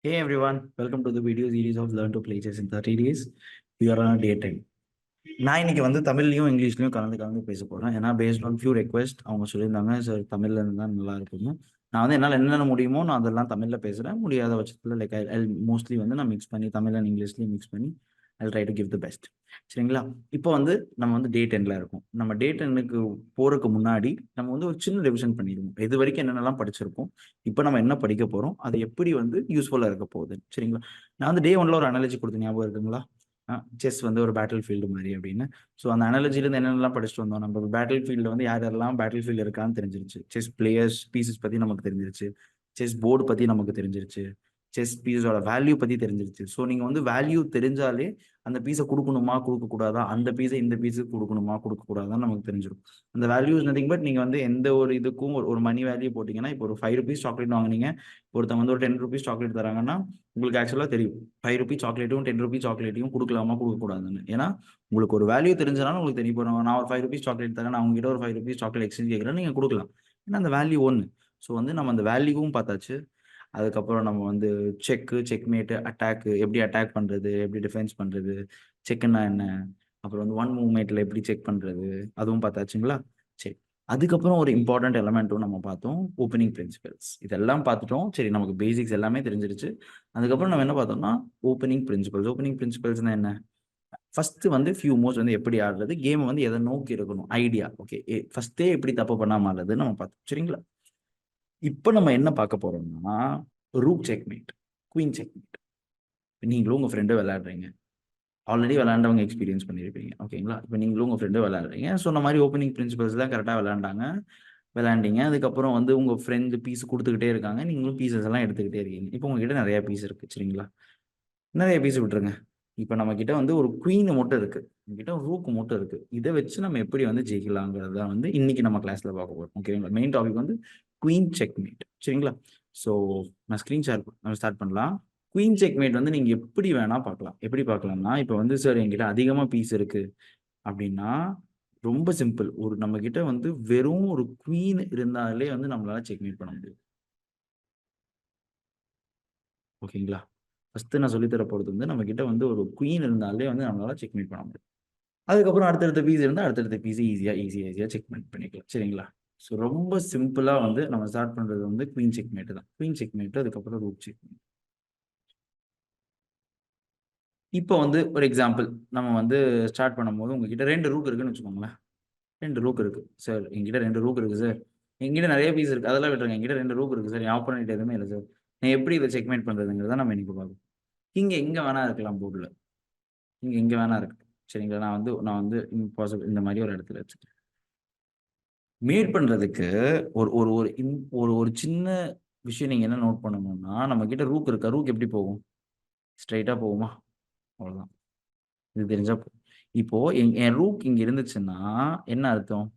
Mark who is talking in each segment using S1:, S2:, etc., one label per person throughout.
S1: Hey everyone, welcome to the video series of Learn to Play Chess in 30 days. We are on a day 10. நான் இன்னைக்கு வந்து தமிழ்லையும் இங்கிலீஷ்லையும் கலந்து பேச போகிறேன். ஏன்னா பேஸ்ட் ஆன் ஃபியூ ரெக்வெஸ்ட் அவங்க சொல்லியிருந்தாங்க சார் தமிழில் இருந்தால் நல்லா இருக்குங்க. நான் வந்து என்னால் என்னென்ன முடியுமோ நான் அதெல்லாம் தமிழில் பேசுகிறேன். முடியாத பட்சத்தில் லைக் ஐ மோஸ்ட்லி வந்து நான் மிக்ஸ் பண்ணி தமிழ் அண்ட் இங்கிலீஷ்லையும் மிக்ஸ் பண்ணி I try to give the best. சரிங்களா? இப்போ வந்து நம்ம வந்து டே 10ல் இருக்கோம். நம்ம டே 10க்கு போகிறதுக்கு முன்னாடி நம்ம வந்து ஒரு சின்ன ரிவிஷன் பண்ணிடுவோம். இது வரைக்கும் என்னென்னலாம் படிச்சிருக்கோம், இப்போ நம்ம என்ன படிக்க போகிறோம், அது எப்படி வந்து யூஸ்ஃபுல்லாக இருக்க போகுது. சரிங்களா? நான் வந்து டே 1ல் ஒரு அனாலஜி கொடுத்த ஞாபகம் இருக்குங்களா? செஸ் வந்து ஒரு பேட்டில் ஃபீல்டு மாதிரி அப்படின்னு. ஸோ அந்த அனாலஜிலேருந்து என்னென்னலாம் படிச்சுட்டு வந்தோம், நம்ம பேட்டில் ஃபீல்டில் வந்து யாரெல்லாம் பேட்டில் ஃபீல்டு இருக்கான்னு தெரிஞ்சிருச்சு. செஸ் பிளேயர்ஸ் பீசஸ் பற்றி நமக்கு தெரிஞ்சிருச்சு. செஸ் போர்டு பற்றி நமக்கு தெரிஞ்சிருச்சு. செஸ் பீஸோட வேல்யூ பற்றி தெரிஞ்சிருச்சு. ஸோ நீங்கள் வந்து வேல்யூ தெரிஞ்சாலே அந்த பீஸை கொடுக்கணுமா கொடுக்கக்கூடாதா, அந்த பீஸை இந்த பீஸுக்கு கொடுக்கணுமா கொடுக்கக்கூடாதான்னு நமக்கு தெரிஞ்சிடும். அந்த வேல்யூஸ் நதிங் பட் நீங்கள் வந்து எந்த ஒரு இதுக்கும் ஒரு மணி வேல்யூ போட்டிங்கன்னா, இப்போ ஒரு 5 ருபீஸ் சாக்லேட் வாங்கினீங்க, ஒருத்தவங்க வந்து ஒரு 10 ருபீஸ் சாக்லேட் தராங்கன்னா உங்களுக்கு ஆக்சுவலாக தெரியும் 5 ருபீஸ் சாக்லேட்டும் 10 ருபீஸ் சாக்லேட்டையும் கொடுக்கலாமா கொடுக்கக்கூடாதுன்னு. ஏன்னா உங்களுக்கு ஒரு வேல்யூ தெரிஞ்சனால உங்களுக்கு தெரிய போகிறோம். நான் ஒரு 5 ருபீஸ் சாக்லேட் தரேன், நான் உங்ககிட்ட ஒரு 5 ருபீஸ் சாக்லேட் எக்ஸ்சேஞ்ச் கேட்குறேன், நீங்கள் கொடுக்கலாம். ஏன்னா அந்த வேல்யூ ஒன்று. ஸோ வந்து நம்ம அந்த வேல்யூவும் பார்த்தாச்சு. அதுக்கப்புறம் நம்ம வந்து செக்மேட்டு, அட்டாக்கு, எப்படி அட்டாக் பண்ணுறது, எப்படி டிஃபென்ஸ் பண்ணுறது, செக்குன்னா என்ன, அப்புறம் வந்து ஒன் மூவ்மெண்ட்டில் எப்படி செக் பண்ணுறது, அதுவும் பார்த்தாச்சுங்களா? சரி. அதுக்கப்புறம் ஒரு இம்பார்ட்டன்ட் எலமெண்ட்டும் நம்ம பார்த்தோம், ஓப்பனிங் பிரின்சிபல்ஸ். இதெல்லாம் பார்த்துட்டோம். சரி, நமக்கு பேசிக்ஸ் எல்லாமே தெரிஞ்சிருச்சு. அதுக்கப்புறம் நம்ம என்ன பார்த்தோம்னா ஓப்பனிங் பிரின்சிபல்ஸ். ஓப்பனிங் பிரின்சிபல்ஸ்னா என்ன? ஃபர்ஸ்ட் வந்து ஃபியூ மூவ்ஸ் வந்து எப்படி ஆடுறது, கேம் வந்து எதை நோக்கி இருக்கணும், ஐடியா. ஓகே, ஃபர்ஸ்டே எப்படி தப்பு பண்ணாம ஆடுறதுன்னு நம்ம பார்த்தோம். சரிங்களா? இப்போ நம்ம என்ன பார்க்க போறோம்னா ரூக் செக்மேட், குயின் செக்மேட். நீங்களும் உங்கள் ஃப்ரெண்டு விளையாடுறீங்க. ஆல்ரெடி விளையாண்டவங்க எக்ஸ்பீரியன்ஸ் பண்ணியிருப்பீங்க. ஓகேங்களா? இப்போ நீங்களும் உங்கள் ஃப்ரெண்டு விளையாடுறீங்க. சொன்ன மாதிரி ஓப்பனிங் பிரின்சிபல்ஸ் தான் கரெக்டாக விளையாண்டீங்க. அதுக்கப்புறம் வந்து உங்கள் ஃப்ரெண்டு பீஸ் கொடுத்துக்கிட்டே இருக்காங்க, நீங்களும் பீசஸ் எல்லாம் எடுத்துக்கிட்டே இருக்கீங்க. இப்போ உங்ககிட்ட நிறைய பீஸ் இருக்குது. சரிங்களா? நிறைய பீஸ் விட்டுருங்க. இப்போ நம்ம கிட்ட வந்து ஒரு குயின் மட்டும் இருக்குது, நம்மகிட்ட ஒரு ரூக் மட்டும் இருக்குது. இதை வச்சு நம்ம எப்படி வந்து ஜெயிக்கலாங்கிறத வந்து இன்னைக்கு நம்ம கிளாஸில் பார்க்க போகிறோம். ஓகேங்களா? மெயின் டாபிக் வந்து குயின் செக்மேட். சரிங்களா? ஸோ நான் ஸ்க்ரீன் ஷேர் நம்ம ஸ்டார்ட் பண்ணலாம். குயின் செக்மேட் வந்து நீங்கள் எப்படி வேணால் பார்க்கலாம். எப்படி பார்க்கலாம்னா, இப்போ வந்து சார் என்கிட்ட அதிகமாக பீஸ் இருக்குது அப்படின்னா ரொம்ப சிம்பிள். ஒரு நம்ம கிட்ட வந்து வெறும் ஒரு குயின் இருந்தாலே வந்து நம்மளால செக்மேட் பண்ண முடியும். ஓகேங்களா? ஃபர்ஸ்ட் நான் சொல்லித்தர போகிறது வந்து நம்ம கிட்ட வந்து ஒரு குயின் இருந்தாலே வந்து நம்மளால செக்மேட் பண்ண முடியும். அதுக்கப்புறம் அடுத்தடுத்த பீஸ் இருந்தால் அடுத்தடுத்த பீஸ் ஈஸியாக செக்மேட் பண்ணிக்கலாம். சரிங்களா? ஸோ ரொம்ப சிம்பிளாக வந்து நம்ம ஸ்டார்ட் பண்ணுறது வந்து குயின் செக்மேட் தான். குயின் செக்மேட், அதுக்கப்புறம் ரூக் செக்மேட். இப்போ வந்து ஒரு எக்ஸாம்பிள் நம்ம வந்து ஸ்டார்ட் பண்ணும்போது உங்ககிட்ட 2 ரூக் இருக்குன்னு வச்சுக்கோங்களேன். 2 ரூக் இருக்கு சார், என்கிட்ட 2 ரூக் இருக்கு சார், என்கிட்ட நிறைய பீஸ் இருக்கு, அதெல்லாம் விட்டுருங்க, என்கிட்ட 2 ரூக் இருக்கு சார், என் ஆப்போனன்ட் எதுவுமே இல்லை சார், நான் எப்படி இதை செக்மேட் பண்றதுங்கிறத நம்ம இன்னைக்கு பார்ப்போம். இங்க எங்க வேணா இருக்கலாம் போர்டில், இங்க வேணா இருக்கு. சரிங்களா? நான் வந்து இம்பாசிபிள் இந்த மாதிரி ஒரு இடத்துல வச்சுக்கிறேன். மேட் பண்றதுக்கு ஒரு ஒரு ஒரு ஒரு ஒரு சின்ன விஷயம் நீங்க என்ன நோட் பண்ணணும்னா, நம்ம கிட்ட ரூக் இருக்கா, ரூக் எப்படி போகும்? ஸ்ட்ரைட்டா போகுமா? அவ்வளவுதான். இது தெரிஞ்சா இப்போ என் ரூக் இங்க இருந்துச்சுன்னா என்ன அர்த்தம்?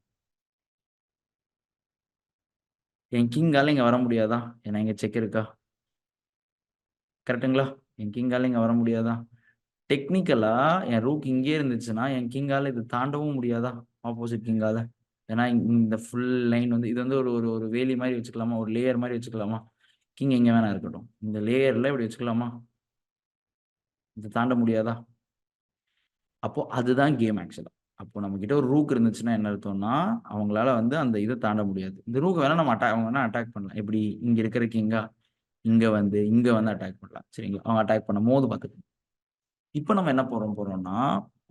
S1: என் கிங்கால இங்க வர முடியாதா? ஏன்னா இங்க செக் இருக்கா? கரெக்டுங்களா? என் கிங்கால இங்க வர முடியாதா? டெக்னிக்கலா என் ரூக் இங்கே இருந்துச்சுன்னா என் கிங்கால இது தாண்டவும் முடியாதா? ஆப்போசிட் கிங்கால. ஏன்னா இந்த ஃபுல் லைன் வந்து இது வந்து ஒரு ஒரு ஒரு வேலி மாதிரி வச்சுக்கலாமா, ஒரு லேயர் மாதிரி வச்சுக்கலாமா? கிங் எங்க வேணா இருக்கட்டும், இந்த லேயர்ல இப்படி வச்சுக்கலாமா? இது தாண்ட முடியாதா? அப்போ அதுதான் கேம் ஆக்சுவலா. அப்போ நம்ம கிட்ட ஒரு ரூக் இருந்துச்சுன்னா என்ன அர்த்தம்னா, அவங்களால வந்து அந்த இதை தாண்ட முடியாது. இந்த ரூக் வேணா நம்ம அவங்க வேணா அட்டாக் பண்ணலாம். எப்படி? இங்க இருக்கிற கிங்கா இங்க வந்து அட்டாக் பண்ணலாம். சரிங்களா? அவங்க அட்டாக் பண்ணும் போது பார்த்துக்கணும். இப்போ நம்ம என்ன போறோம்னா,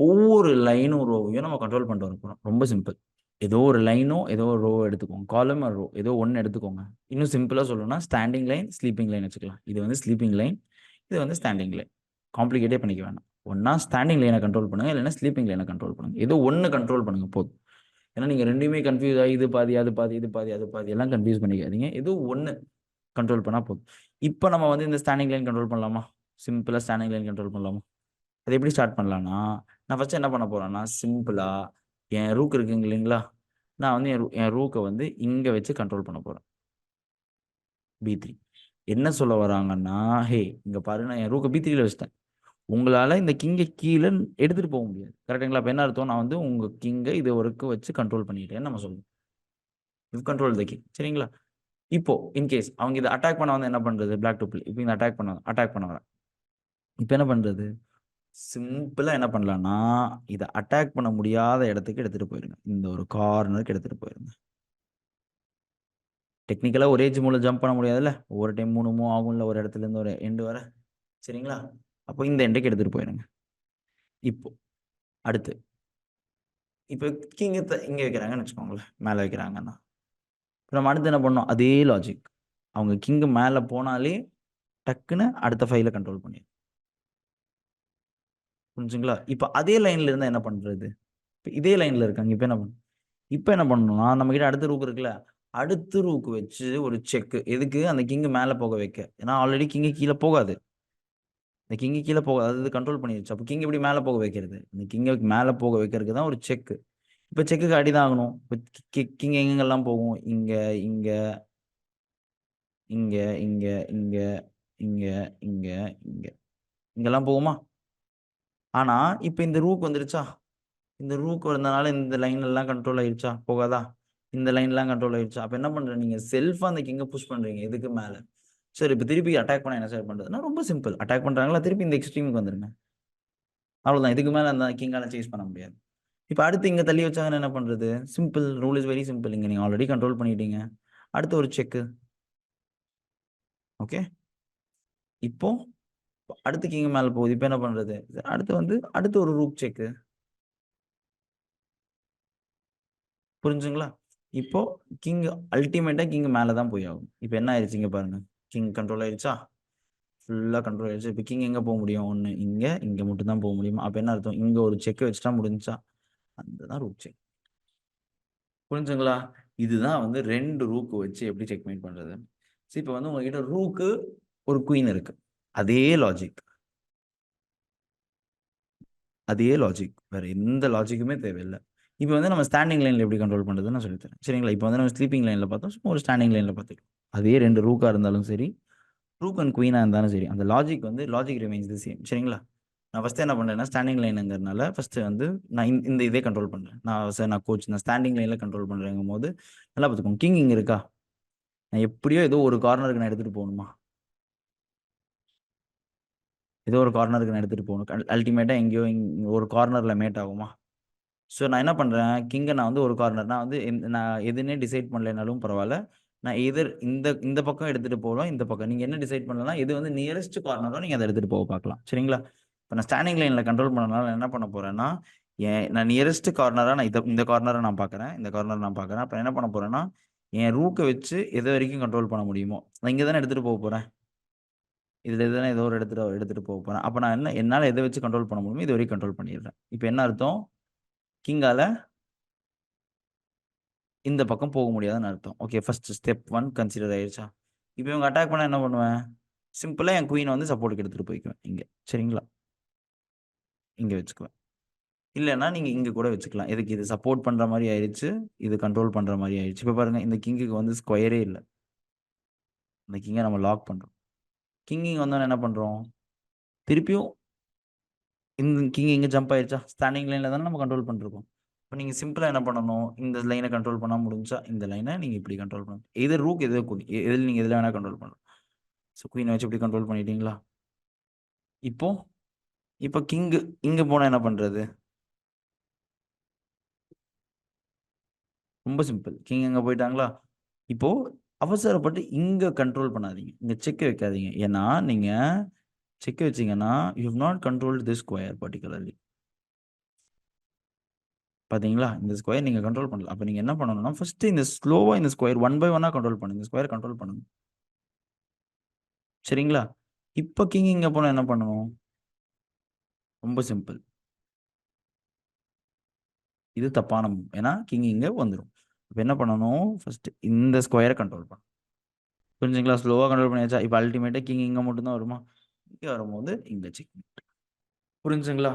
S1: ஒவ்வொரு லைனும் ரோவையும் நம்ம கண்ட்ரோல் பண்ணிட்டு வர போறோம். ரொம்ப சிம்பிள். ஏதோ ஒரு லைனோ ஏதோ ஒரு ரோ எடுத்துக்கோங்க, காலம் ரோ ஏதோ ஒன்று எடுத்துக்கோங்க. இன்னும் சிம்பிளா சொல்லணும்னா ஸ்டாண்டிங் லைன், ஸ்லீப்பிங் லைன் வச்சுக்கலாம். இது வந்து ஸ்லீப்பிங் லைன், இது வந்து ஸ்டாண்டிங் லைன். காம்ப்ளிகேட்டே பண்ணிக்க வேணாம். ஒன்னா ஸ்டாண்டிங் லைனை கண்ட்ரோல் பண்ணுங்க, இல்லைன்னா ஸ்லீப்பிங் லைனை கண்ட்ரோல் பண்ணுங்க. ஏதோ ஒன்று கண்ட்ரோல் பண்ணுங்க போதும். ஏன்னா நீங்க ரெண்டுமே கன்ஃபியூஸ் ஆகி இது பாதி அது பாதி இது பாதி அது பாதி எல்லாம் கன்ஃபியூஸ் பண்ணிக்காதீங்க. ஏதோ ஒன்று கண்ட்ரோல் பண்ணா போதும். இப்போ நம்ம வந்து இந்த ஸ்டாண்டிங் லைன் கண்ட்ரோல் பண்ணலாமா? சிம்பிளா ஸ்டாண்டிங் லைன் கண்ட்ரோல் பண்ணலாமா? அது எப்படி ஸ்டார்ட் பண்ணலாம்னா, நான் ஃபர்ஸ்ட் என்ன பண்ண போறேன்னா, சிம்பிளா என் ரூக் இருக்குங்க இல்லைங்களா, நான் வந்து என் ரூக்கை வந்து இங்க வச்சு கண்ட்ரோல் பண்ண போறேன். B3 என்ன சொல்ல வராங்கன்னா, ஹே இங்க பாரு, நான் என் ரூக்கை B3ல வச்சிட்டேன், உங்களால இந்த கிங்கை கீழே எடுத்துட்டு போக முடியாது. கரெக்டுங்களா? அப்ப என்ன அர்த்தம்? நான் வந்து உங்க கிங்கை இது வரைக்கும் வச்சு கண்ட்ரோல் பண்ணிட்டேன்னு நம்ம சொல்லுவோம். Control the king. சரிங்களா? இப்போ இன்கேஸ் அவங்க இதை அட்டாக் பண்ண வந்து என்ன பண்றது, பிளாக் டு பிளே. இப்போ இந்த அட்டாக் பண்ண வர இப்போ என்ன பண்றது, சிம்பிளா என்ன பண்ணலாம்னா இதை அட்டாக் பண்ண முடியாத இடத்துக்கு எடுத்துட்டு போயிருங்க. இந்த ஒரு கார்னருக்கு எடுத்துட்டு போயிருங்க. டெக்னிக்கலா ஒரே மூலம் ஜம்ப் பண்ண முடியாதுல்ல, ஒவ்வொரு டைம் 3 மூவ் ஆகும்ல ஒரு இடத்துல இருந்து ஒரு எண்டு வர. சரிங்களா, அப்போ இந்த எண்டுக்கு எடுத்துட்டு போயிருங்க. இப்போ அடுத்து இப்போ கிங் இங்க வைக்கிறாங்கன்னு வச்சுக்கோங்களேன், மேல வைக்கிறாங்கன்னா நம்ம அடுத்து என்ன பண்ணோம், அதே லாஜிக். அவங்க கிங் மேல போனாலே டக்குன்னு அடுத்த ஃபைல கண்ட்ரோல் பண்ணி, புரிஞ்சுங்களா? இப்போ அதே லைன்ல இருந்தா என்ன பண்றது, இப்போ இதே லைன்ல இருக்காங்க. இப்போ என்ன பண்ணணும்னா நம்ம கிட்ட அடுத்த ரூக் இருக்குல்ல, அடுத்த ரூக் வச்சு ஒரு செக். எதுக்கு, அந்த கிங் மேல போக வைக்க. ஏன்னா ஆல்ரெடி கிங் கீழே போகாது, இந்த கிங் கீழே போகாது, அது கண்ட்ரோல் பண்ணிடுச்சு. அப்போ கிங் எப்படி மேல போக வைக்கிறது, இந்த கிங் மேல போக வைக்கிறதுக்கு தான் ஒரு செக். இப்போ செக்குக்கு அடிதான் ஆகணும். இப்போ கிங் எங்கெங்கெல்லாம் போகும், இங்க இங்க இங்க இங்க இங்க இங்க இங்க இங்க இங்கெல்லாம் போகுமா? ஆனா இப்போ இந்த ரூக் வந்துருச்சா, இந்த ரூக் வந்தனால இந்த லைன் எல்லாம் கண்ட்ரோல் ஆயிடுச்சா, போகாதா? இந்த லைன்லாம் கண்ட்ரோல் ஆயிடுச்சா? அப்போ என்ன பண்றீங்க, நீங்க செல்ஃபா அந்த கிங்கை புஷ் பண்றீங்க. எதுக்கு மேல? சரி, இப்போ திருப்பி அட்டாக் பண்ண என்ன சார் பண்றதுன்னா ரொம்ப சிம்பிள். அட்டாக் பண்றாங்களா, திருப்பி இந்த எக்ஸ்ட்ரீமுக்கு வந்துருங்க. அவ்வளவுதான், இதுக்கு மேல அந்த கிங்கால சேஸ் பண்ண முடியாது. இப்போ அடுத்து இங்க தள்ளி வச்சாங்கன்னா என்ன பண்றது, simple. Rule is very simple. இங்க நீங்க ஆல்ரெடி கண்ட்ரோல் பண்ணிட்டீங்க, அடுத்து ஒரு செக். ஓகே, இப்போ அடுத்து கிங் மேல போகுது. இப்போ என்ன பண்றது, அடுத்து ஒரு ரூக் செக். புரிஞ்சுங்களா? இப்போ கிங் அல்டிமேட்டா கிங் மேல தான் போய் ஆகும். இப்போ என்ன ஆயிடுச்சு, இங்க பாருங்க, கிங் கண்ட்ரோல் ஆயிடுச்சா, ஃபுல்லா கண்ட்ரோல் ஆயிடுச்சு. இப்போ கிங் எங்க போக முடியும், ஒண்ணு இங்க மட்டும் தான் போக முடியும். அப்ப என்ன அர்த்தம், இங்க ஒரு செக் வச்சுட்டா முடிஞ்சா, அதுதான் ரூக் செக். புரிஞ்சுங்களா? இதுதான் வந்து 2 ரூக் வச்சு எப்படி செக்மேட் பண்றது. இப்போ வந்து உங்ககிட்ட ரூக்கு ஒரு குயின் இருக்கு, அதே லாஜிக், வேற எந்த லாஜிக்குமே தேவையில்லை. இப்போ வந்து நம்ம ஸ்டாண்டிங் லைன்ல எப்படி கண்ட்ரோல் பண்றதுன்னு நான் சொல்லித்தரேன். சரிங்களா? இப்போ வந்து நம்ம ஸ்லீப்பிங் லைன்ல பார்த்தோம், சும்மா ஒரு ஸ்டாண்டிங் லைன்ல பார்த்துக்கலாம். அதே 2 ரூக்கா இருந்தாலும் சரி, ரூக் அண்ட் குயினா இருந்தாலும் சரி, அந்த லாஜிக் ரிமைன்ஸ் தி சேம். சரிங்களா? நான் ஃபர்ஸ்ட் என்ன பண்றேன்னா, ஸ்டாண்டிங் லைனுங்கிறதுனால ஃபர்ஸ்ட் வந்து நான் இந்த இதே கண்ட்ரோல் பண்றேன். நான் கோச், நான் ஸ்டாண்டிங் லைன்ல கண்ட்ரோல் பண்றேங்கும் போது நல்லா பார்த்துக்கோங்க. கிங் இங்க இருக்கா, நான் எப்படியோ ஏதோ ஒரு கார்னருக்கு நான் எடுத்துட்டு போகணுமா, ஏதோ ஒரு கார்னருக்கு நான் எடுத்துட்டு போகணும். அல்டிமேட்டா எங்கேயோ ஒரு கார்னர்ல மேட் ஆகுமா? ஸோ நான் என்ன பண்றேன், கிங்கை நான் வந்து ஒரு கார்னர், நான் வந்து நான் எதுன்னே டிசைட் பண்ணலைனாலும் பரவாயில்ல, நான் எதிர் இந்த இந்த பக்கம் எடுத்துட்டு போகலாம். இந்த பக்கம் நீங்க என்ன டிசைட் பண்ணலாம், எது வந்து நியரஸ்ட் கார்னரோ நீங்க அதை எடுத்துட்டு போக பார்க்கலாம். சரிங்களா? இப்போ நான் ஸ்டாண்டிங் லைன்ல கண்ட்ரோல் பண்ணனால நான் என்ன பண்ண போறேன்னா, நான் நியரஸ்ட் கார்னரா நான் இந்த கார்னரை நான் பார்க்குறேன், இந்த கார்னர் நான் பார்க்குறேன். அப்போ என்ன பண்ண போறேன்னா, என் ரூக்கை வச்சு எது வரைக்கும் கண்ட்ரோல் பண்ண முடியுமோ நான் இங்கே தானே எடுத்துட்டு போக போறேன், இதுல தானே ஏதோ ஒரு எடுத்துட்டு போக போறேன். அப்போ நான் என்னால் எதை வச்சு கண்ட்ரோல் பண்ண முடியுமோ இது வரைக்கும் கண்ட்ரோல் பண்ணிடுறேன். இப்போ என்ன அர்த்தம், கிங்கால இந்த பக்கம் போக முடியாதுன்னு அர்த்தம். ஓகே, ஃபர்ஸ்ட் ஸ்டெப் 1 கன்சிடர் ஆயிடுச்சா? இப்போ இவங்க அட்டாக் பண்ண என்ன பண்ணுவேன், சிம்பிளா என் குயினை வந்து சப்போர்ட்டுக்கு எடுத்துட்டு போய்க்குவேன் இங்க. சரிங்களா? இங்க வச்சுக்குவேன். இல்லைன்னா நீங்க இங்க கூட வச்சுக்கலாம். எதுக்கு, இது சப்போர்ட் பண்ற மாதிரி ஆயிடுச்சு, இது கண்ட்ரோல் பண்ற மாதிரி ஆயிடுச்சு. இப்போ பாருங்க, இந்த கிங்குக்கு வந்து ஸ்கொயரே இல்லை, இந்த கிங்கை நம்ம லாக் பண்றோம். கிங் இங்க வந்தோன்னு என்ன பண்றோம், திருப்பியும் இந்த கிங் இங்க ஜம்ப் ஆயிடுச்சா, ஸ்டாண்டிங் லைன்ல தானே நம்ம கண்ட்ரோல் பண்ணிருக்கோம். இப்போ நீங்க சிம்பிளா என்ன பண்ணணும், இந்த லைனை கண்ட்ரோல் பண்ண முடிஞ்சா இந்த லைனை நீங்க இப்படி கண்ட்ரோல் பண்ணணும். எது ரூக் எது குயின், எதில் நீங்க எதில் வேணா கண்ட்ரோல் பண்ணலாம். ஸோ குயினை வச்சு இப்படி கண்ட்ரோல் பண்ணிட்டீங்களா? இப்போ இப்போ கிங் இங்க போனா என்ன பண்றது, ரொம்ப சிம்பிள். கிங் எங்க போயிட்டாங்களா, இப்போ அவசரப்பட்டு இங்க கண்ட்ரோல் பண்ணாதீங்க, இங்க செக் வைக்காதீங்க. ஏன்னா நீங்க செக் வச்சீங்கன்னா you have not controlled this square particularly. பாத்தீங்களா, இந்த ஸ்கொயர் நீங்க கண்ட்ரோல் பண்ணல. அப்ப நீங்க என்ன பண்ணணும்னா, ஃபர்ஸ்ட் இந்த ஸ்லோவா இந்த ஸ்கொயர் 1 பை 1 கண்ட்ரோல் பண்ணுங்க. இந்த ஸ்கொயர் கண்ட்ரோல் பண்ணுங்க. சரிங்களா? இப்ப கிங் இங்க போனா என்ன பண்ணணும், ரொம்ப சிம்பிள். இது தப்பான மூவ். ஏன்னா கிங் இங்க வந்துடும். இப்போ என்ன பண்ணணும், ஃபர்ஸ்ட் இந்த ஸ்கொயரை கண்ட்ரோல் பண்ணணும். புரிஞ்சுங்களா? ஸ்லோவா கண்ட்ரோல் பண்ணியாச்சா? இப்போ அல்டிமேட்டா கிங் இங்க மட்டும் தான் வருமா, இங்க வரும்போது இந்த செக். புரிஞ்சுங்களா?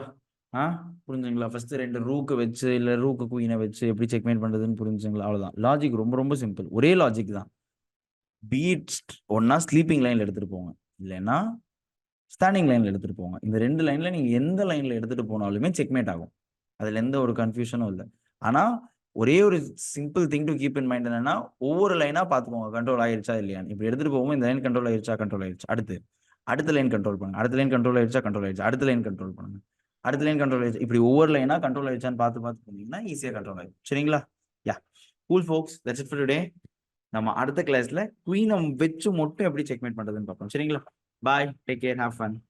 S1: ஆ புரிஞ்சுங்களா? ஃபர்ஸ்ட் 2 ரூக்கு வச்சு இல்ல ரூக்கு குயினை வச்சு எப்படி செக்மேட் பண்றதுன்னு புரிஞ்சுங்களா? அவ்வளவுதான். லாஜிக் ரொம்ப ரொம்ப சிம்பிள். ஒரே லாஜிக் தான். பீட் ஒன்னா ஸ்லீப்பிங் லைன்ல எடுத்துட்டு போங்க, இல்லைன்னா ஸ்டாண்டிங் லைன்ல எடுத்துட்டு போங்க. இந்த 2 லைன்ல நீங்க எந்த லைன்ல எடுத்துட்டு போனாலுமே செக்மேட் ஆகும். அதுல எந்த ஒரு கன்ஃபியூஷனும் இல்லை. ஆனா ஒரே ஒரு simple thing to keep in mind என்னன்னா, ஒவ்வொரு லைனா பார்த்துக்கோங்க கண்ட்ரோல் ஆயிருச்சா இல்லையான்னு. இப்படி எடுத்துட்டு போகும்போது இந்த லைன் கண்ட்ரோல் ஆயிருச்சா, கண்ட்ரோல் ஆயிருச்சு. அடுத்த லைன் கண்ட்ரோல் பண்ணுங்க. அடுத்த லைன் கண்ட்ரோல் ஆயிருச்சா, கண்ட்ரோல் ஆயிருச்சு. அடுத்த லைன் கண்ட்ரோல் பண்ணுங்க. அடுத்த லைன் கண்ட்ரோல் ஆயிருச்சு. இப்படி ஒவ்வொரு லைனா கண்ட்ரோல் ஆயிருச்சான்னு பார்த்து பார்த்து பண்ணீங்கன்னா ஈஸியா கண்ட்ரோல் ஆயிடும். சரிங்களா? Yeah cool folks, that's it for today. நம்ம அடுத்த கிளாஸ்ல குயினை வச்சு மட்டும் எப்படி செக்மேட் பண்றதுன்னு பார்ப்போம். சரிங்களா? பாய், டேக் கேர், ஹேவ் ஃபன்.